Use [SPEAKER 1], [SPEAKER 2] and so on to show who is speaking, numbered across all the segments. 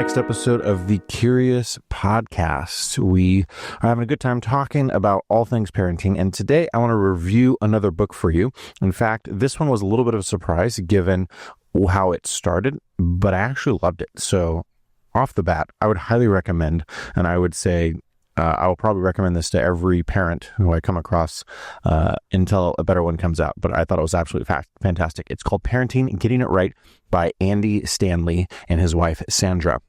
[SPEAKER 1] next episode of the Curious Podcast. We are having a good time talking about all things parenting, and today I want to review another book for you. In fact, this one was a little bit of a surprise given how it started, but I actually loved it. So off the bat, I would highly recommend, and I would say I will probably recommend this to every parent who I come across until a better one comes out. But I thought it was absolutely fantastic. It's called Parenting, Getting It Right by Andy Stanley and his wife, Sandra.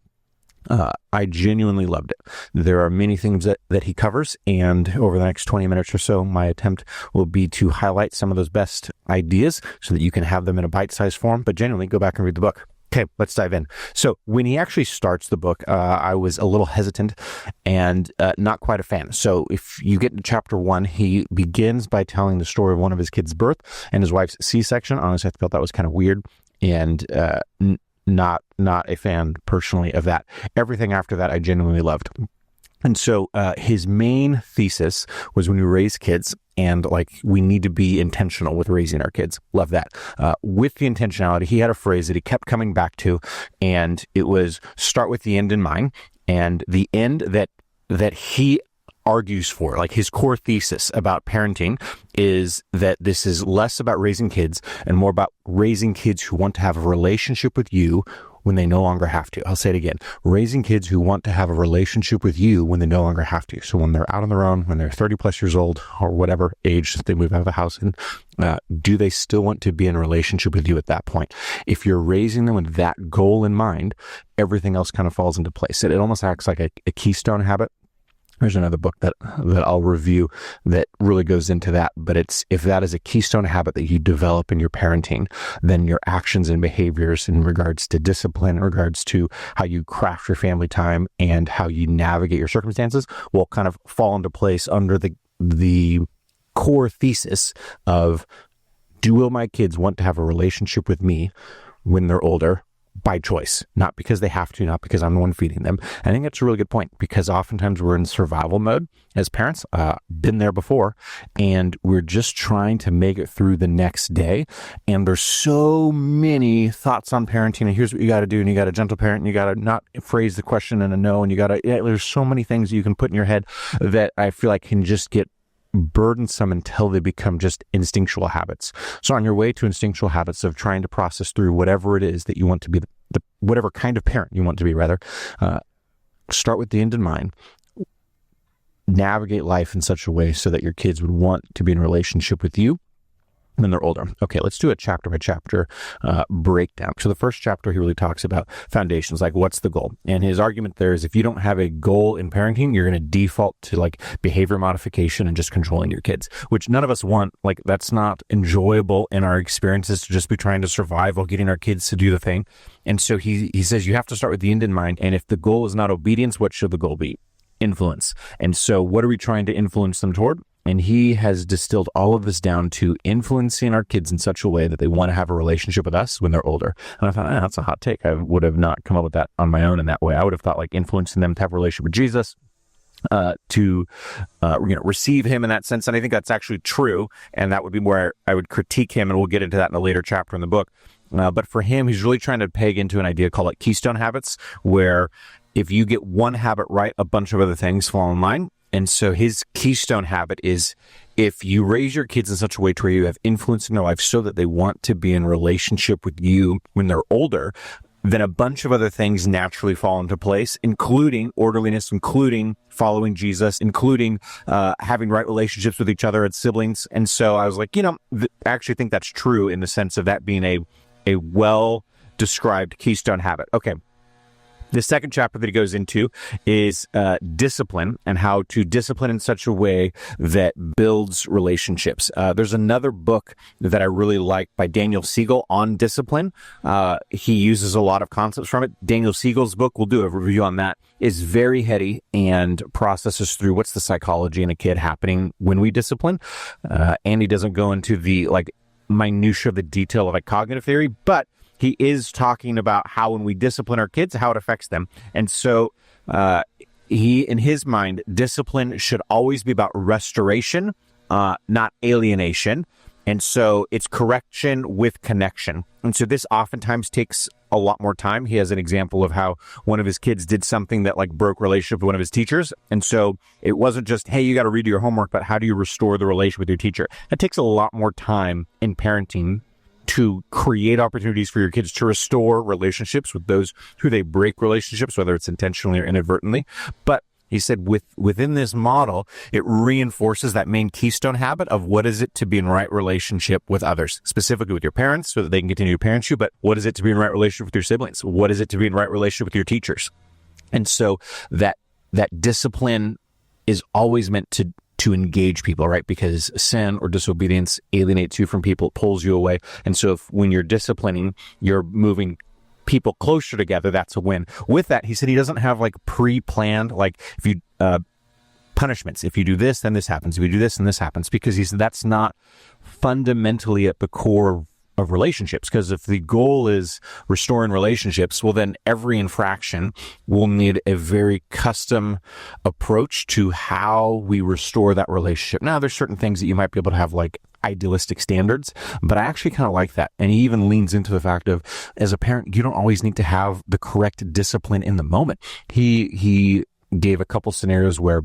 [SPEAKER 1] I genuinely loved it. There are many things that he covers, and over the next 20 minutes or so, my attempt will be to highlight some of those best ideas so that you can have them in a bite-sized form, but genuinely go back and read the book. Okay, let's dive in. So when he actually starts the book, I was a little hesitant and not quite a fan. So if you get to chapter 1, he begins by telling the story of one of his kids' birth and his wife's C-section. Honestly, I felt that was kind of weird and not a fan personally of that. Everything after that, I genuinely loved. And so his main thesis was when we raise kids, and we need to be intentional with raising our kids. Love that. With the intentionality, he had a phrase that he kept coming back to, and it was start with the end in mind. And the end that he argues for, his core thesis about parenting, is that this is less about raising kids and more about raising kids who want to have a relationship with you when they no longer have to. I'll say it again. Raising kids who want to have a relationship with you when they no longer have to. So when they're out on their own, when they're 30 plus years old or whatever age they move out of the house in, do they still want to be in a relationship with you at that point? If you're raising them with that goal in mind, everything else kind of falls into place. It almost acts like a keystone habit. There's another book that I'll review that really goes into that. But if that is a keystone habit that you develop in your parenting, then your actions and behaviors in regards to discipline, in regards to how you craft your family time and how you navigate your circumstances will kind of fall into place under the core thesis of, will my kids want to have a relationship with me when they're older? By choice, not because they have to, not because I'm the one feeding them. I think that's a really good point, because oftentimes we're in survival mode as parents, been there before, and we're just trying to make it through the next day. And there's so many thoughts on parenting, and here's what you got to do, and you got to gentle parent, and you got to not phrase the question in a no, and there's so many things you can put in your head that I feel like can just get burdensome until they become just instinctual habits. So on your way to instinctual habits of trying to process through whatever it is that you want to be, whatever kind of parent you want to be, rather, start with the end in mind. Navigate life in such a way so that your kids would want to be in a relationship with you when they're older. Okay, let's do a chapter by chapter breakdown. So the first chapter, he really talks about foundations, like what's the goal? And his argument there is if you don't have a goal in parenting, you're going to default to behavior modification and just controlling your kids, which none of us want. That's not enjoyable in our experiences, to just be trying to survive while getting our kids to do the thing. And so he says you have to start with the end in mind. And if the goal is not obedience, what should the goal be? Influence. And so what are we trying to influence them toward? And he has distilled all of this down to influencing our kids in such a way that they want to have a relationship with us when they're older. And I thought, that's a hot take. I would have not come up with that on my own in that way. I would have thought influencing them to have a relationship with Jesus, to receive him in that sense. And I think that's actually true. And that would be where I would critique him. And we'll get into that in a later chapter in the book. But for him, he's really trying to peg into an idea called keystone habits, where if you get one habit right, a bunch of other things fall in line. And so his keystone habit is, if you raise your kids in such a way to where you have influence in their life so that they want to be in relationship with you when they're older, then a bunch of other things naturally fall into place, including orderliness, including following Jesus, including having right relationships with each other as siblings. And so I was like, I actually think that's true in the sense of that being a well-described keystone habit. Okay. The second chapter that he goes into is discipline, and how to discipline in such a way that builds relationships. There's another book that I really like by Daniel Siegel on discipline. He uses a lot of concepts from it. Daniel Siegel's book, we'll do a review on that, is very heady and processes through what's the psychology in a kid happening when we discipline. And he doesn't go into the minutia of the detail of cognitive theory, but he is talking about how when we discipline our kids, how it affects them. And so in his mind, discipline should always be about restoration, not alienation. And so it's correction with connection. And so this oftentimes takes a lot more time. He has an example of how one of his kids did something that like broke relationship with one of his teachers. And so it wasn't just, hey, you got to redo your homework, but how do you restore the relationship with your teacher? It takes a lot more time in parenting to create opportunities for your kids to restore relationships with those who they break relationships, whether it's intentionally or inadvertently. But he said within this model, it reinforces that main keystone habit of what is it to be in right relationship with others, specifically with your parents so that they can continue to parent you. But what is it to be in right relationship with your siblings? What is it to be in right relationship with your teachers? And so that discipline is always meant to engage people, right? Because sin or disobedience alienates you from people, pulls you away. And so when you're disciplining, you're moving people closer together. That's a win. With that, he said he doesn't have like pre-planned, like if you punishments. If you do this, then this happens. If you do this, then this happens. Because he said that's not fundamentally at the core of relationships. Because if the goal is restoring relationships, well, then every infraction will need a very custom approach to how we restore that relationship. Now, there's certain things that you might be able to have like idealistic standards, but I actually kind of like that. And he even leans into the fact of, as a parent, you don't always need to have the correct discipline in the moment. He gave a couple scenarios where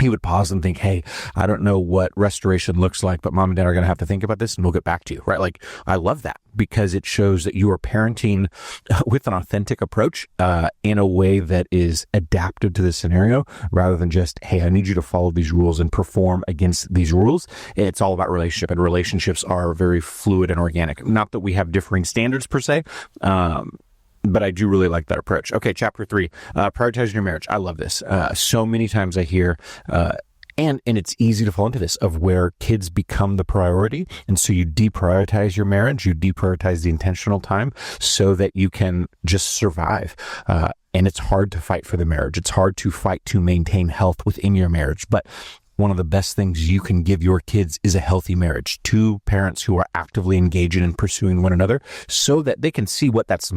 [SPEAKER 1] he would pause and think, hey, I don't know what restoration looks like, but mom and dad are going to have to think about this and we'll get back to you, right? Like, I love that because it shows that you are parenting with an authentic approach in a way that is adaptive to the scenario rather than just, hey, I need you to follow these rules and perform against these rules. It's all about relationship, and relationships are very fluid and organic. Not that we have differing standards per se, but I do really like that approach. Okay, chapter 3, prioritizing your marriage. I love this. So many times I hear, and it's easy to fall into this, of where kids become the priority. And so you deprioritize your marriage, you deprioritize the intentional time so that you can just survive. And it's hard to fight for the marriage. It's hard to fight to maintain health within your marriage. But one of the best things you can give your kids is a healthy marriage. Two parents who are actively engaging and pursuing one another so that they can see what that's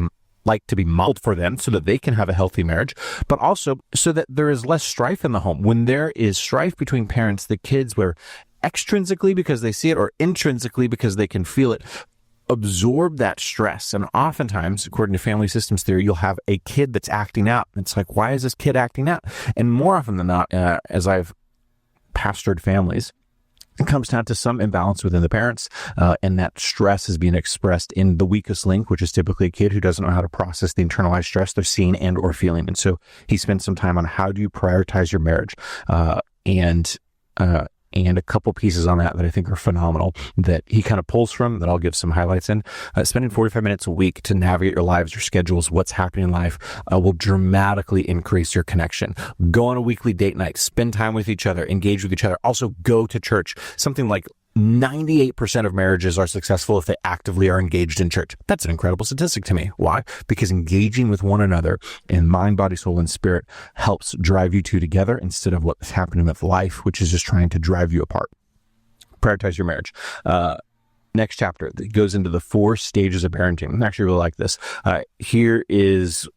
[SPEAKER 1] like to be modeled for them so that they can have a healthy marriage, but also so that there is less strife in the home. When there is strife between parents, the kids, where extrinsically because they see it or intrinsically because they can feel it, absorb that stress. And oftentimes, according to family systems theory, you'll have a kid that's acting out. It's like, why is this kid acting out? And more often than not, as I've pastored families, it comes down to some imbalance within the parents, and that stress is being expressed in the weakest link, which is typically a kid who doesn't know how to process the internalized stress they're seeing and or feeling. And so he spent some time on how do you prioritize your marriage, and a couple pieces on that I think are phenomenal that he kind of pulls from that I'll give some highlights in. Spending 45 minutes a week to navigate your lives, your schedules, what's happening in life will dramatically increase your connection. Go on a weekly date night, spend time with each other, engage with each other. Also go to church. Something like 98% of marriages are successful if they actively are engaged in church. That's an incredible statistic to me. Why? Because engaging with one another in mind, body, soul, and spirit helps drive you two together instead of what's happening with life, which is just trying to drive you apart. Prioritize your marriage. Next chapter that goes into the 4 stages of parenting. I actually really like this. Here is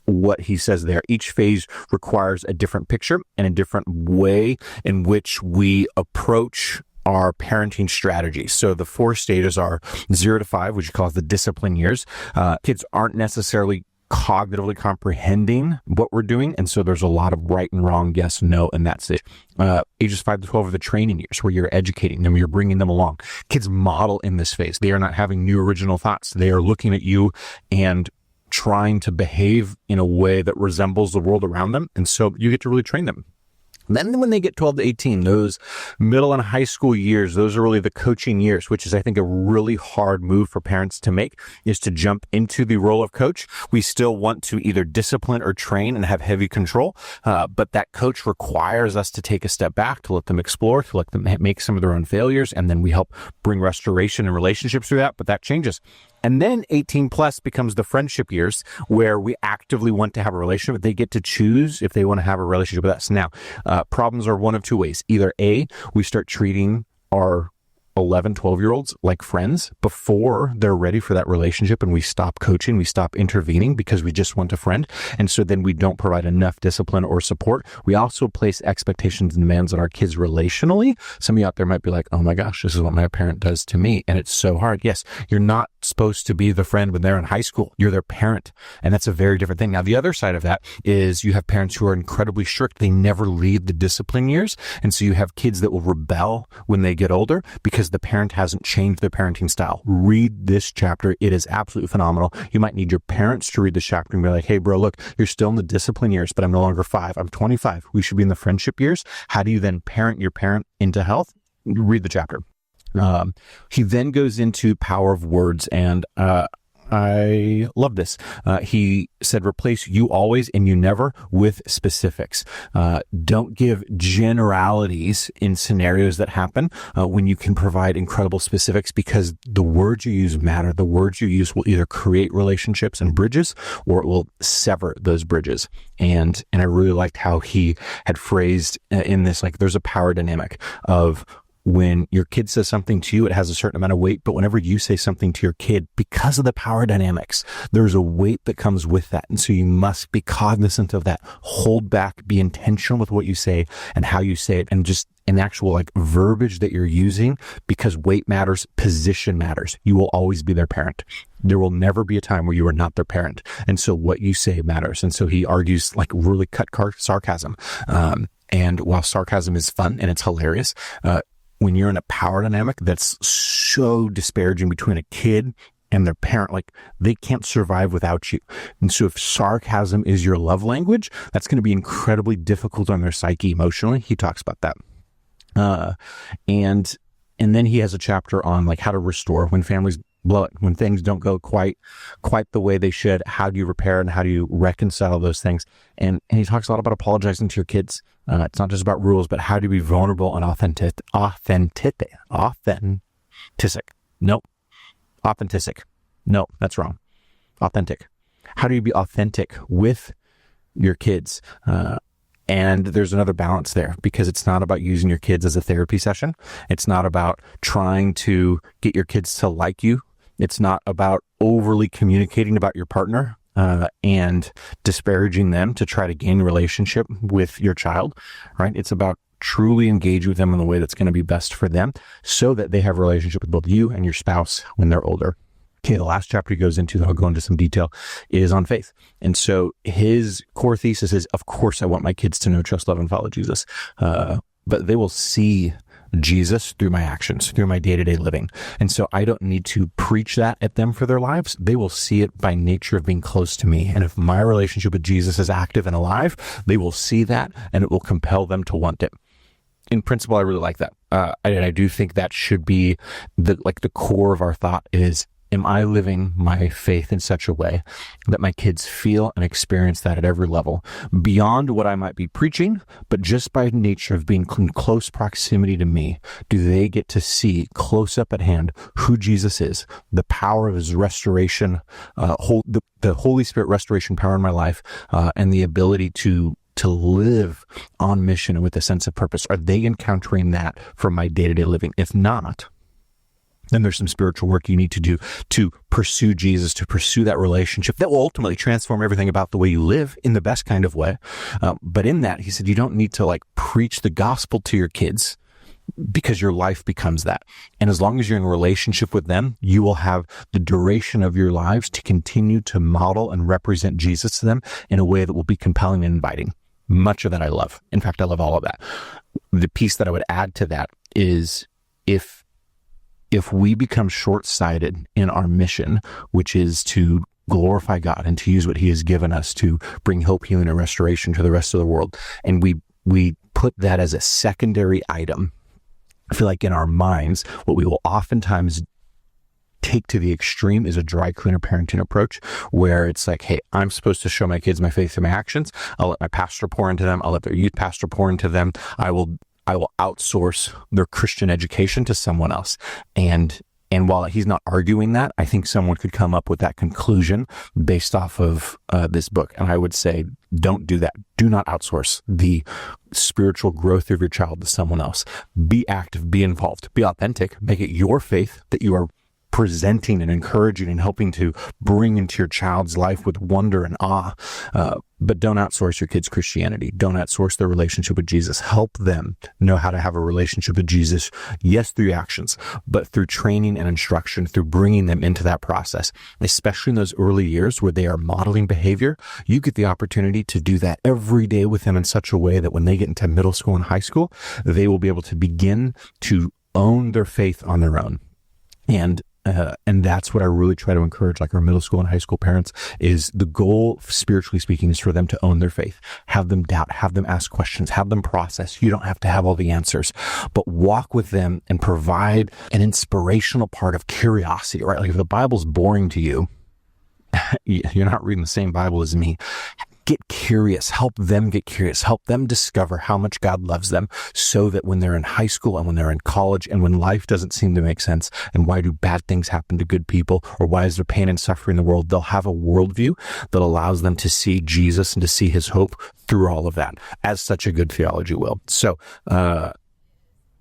[SPEAKER 1] what he says there. Each phase requires a different picture and a different way in which we approach our parenting strategy. So the 4 stages are 0 to 5, which he calls the discipline years. Kids aren't necessarily cognitively comprehending what we're doing. And so there's a lot of right and wrong, yes, no, and that's it. Ages 5 to 12 are the training years where you're educating them, you're bringing them along. Kids model in this phase. They are not having new original thoughts. They are looking at you and trying to behave in a way that resembles the world around them. And so you get to really train them. Then when they get 12 to 18, those middle and high school years, those are really the coaching years, which is, I think, a really hard move for parents to make, is to jump into the role of coach. We still want to either discipline or train and have heavy control, but that coach requires us to take a step back, to let them explore, to let them make some of their own failures, and then we help bring restoration and relationships through that, but that changes. And then 18 plus becomes the friendship years where we actively want to have a relationship. They get to choose if they want to have a relationship with us. Now, problems are one of 2 ways. Either A, we start treating our 11, 12-year-olds like friends before they're ready for that relationship, and we stop coaching, we stop intervening because we just want a friend. And so then we don't provide enough discipline or support. We also place expectations and demands on our kids relationally. Some of you out there might be like, oh my gosh, this is what my parent does to me. And it's so hard. Yes, you're not supposed to be the friend when they're in high school. You're their parent. And that's a very different thing. Now, the other side of that is you have parents who are incredibly strict. They never leave the discipline years. And so you have kids that will rebel when they get older because the parent hasn't changed their parenting style. Read this chapter. It is absolutely phenomenal. You might need your parents to read this chapter and be like, hey, bro, look, you're still in the discipline years, but I'm no longer 5. I'm 25. We should be in the friendship years. How do you then parent your parent into health? Read the chapter. He then goes into power of words, and I love this. He said, replace you always and you never with specifics. Don't give generalities in scenarios that happen when you can provide incredible specifics, because the words you use matter. The words you use will either create relationships and bridges, or it will sever those bridges. And I really liked how he had phrased in this, like, there's a power dynamic of when your kid says something to you, it has a certain amount of weight. But whenever you say something to your kid, because of the power dynamics, there's a weight that comes with that. And so you must be cognizant of that. Hold back, be intentional with what you say and how you say it, and just an actual like verbiage that you're using, because weight matters, position matters. You will always be their parent. There will never be a time where you are not their parent. And so what you say matters. And so he argues like really cut sarcasm. And while sarcasm is fun and it's hilarious, when you're in a power dynamic that's so disparaging between a kid and their parent, like, they can't survive without you. And so if sarcasm is your love language, that's going to be incredibly difficult on their psyche emotionally. He talks about that. And then he has a chapter on like how to restore when families blow it, when things don't go quite the way they should. How do you repair and how do you reconcile those things? And he talks a lot about apologizing to your kids. It's not just about rules, but how do you be vulnerable and authentic. No, that's wrong. Authentic. How do you be authentic with your kids? And there's another balance there, because it's not about using your kids as a therapy session. It's not about trying to get your kids to like you. It's not about overly communicating about your partner and disparaging them to try to gain a relationship with your child, right? It's about truly engage with them in the way that's going to be best for them so that they have a relationship with both you and your spouse when they're older. Okay, the last chapter he goes into, that I'll go into some detail, is on faith. And so his core thesis is, of course, I want my kids to know, trust, love, and follow Jesus. But they will see Jesus through my actions, through my day-to-day living. And so I don't need to preach that at them for their lives. They will see it by nature of being close to me. And if my relationship with Jesus is active and alive, they will see that and it will compel them to want it. In principle, I really like that. And I do think that should be the core of our thought is, am I living my faith in such a way that my kids feel and experience that at every level, beyond what I might be preaching, but just by nature of being in close proximity to me, do they get to see close up at hand who Jesus is, the power of his restoration, the Holy Spirit restoration power in my life, and the ability to live on mission and with a sense of purpose? Are they encountering that from my day-to-day living? If not, then there's some spiritual work you need to do to pursue Jesus, to pursue that relationship that will ultimately transform everything about the way you live in the best kind of way. But in that, he said, you don't need to like preach the gospel to your kids, because your life becomes that. And as long as you're in a relationship with them, you will have the duration of your lives to continue to model and represent Jesus to them in a way that will be compelling and inviting. Much of that I love. In fact, I love all of that. The piece that I would add to that is if we become short-sighted in our mission, which is to glorify God and to use what he has given us to bring hope, healing, and restoration to the rest of the world, and we put that as a secondary item, I feel like in our minds, what we will oftentimes take to the extreme is a dry cleaner parenting approach, where it's like, hey, I'm supposed to show my kids my faith through my actions. I'll let my pastor pour into them. I'll let their youth pastor pour into them. I will outsource their Christian education to someone else. And while he's not arguing that, I think someone could come up with that conclusion based off of this book. And I would say, don't do that. Do not outsource the spiritual growth of your child to someone else. Be active, be involved, be authentic, make it your faith that you are presenting and encouraging and helping to bring into your child's life with wonder and awe. But don't outsource your kids' Christianity. Don't outsource their relationship with Jesus. Help them know how to have a relationship with Jesus, yes, through actions, but through training and instruction, through bringing them into that process, especially in those early years where they are modeling behavior. You get the opportunity to do that every day with them in such a way that when they get into middle school and high school, they will be able to begin to own their faith on their own. And that's what I really try to encourage, like our middle school and high school parents, is the goal, spiritually speaking, is for them to own their faith, have them doubt, have them ask questions, have them process. You don't have to have all the answers, but walk with them and provide an inspirational part of curiosity, right? Like if the Bible's boring to you, you're not reading the same Bible as me. Get curious, help them get curious, help them discover how much God loves them so that when they're in high school and when they're in college and when life doesn't seem to make sense and why do bad things happen to good people or why is there pain and suffering in the world, they'll have a worldview that allows them to see Jesus and to see his hope through all of that, as such a good theology will. So,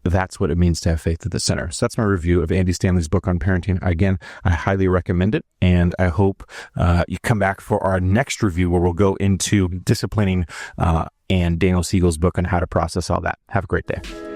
[SPEAKER 1] that's what it means to have faith at the center. So that's my review of Andy Stanley's book on parenting. Again, I highly recommend it. And I hope you come back for our next review where we'll go into disciplining and Daniel Siegel's book on how to process all that. Have a great day.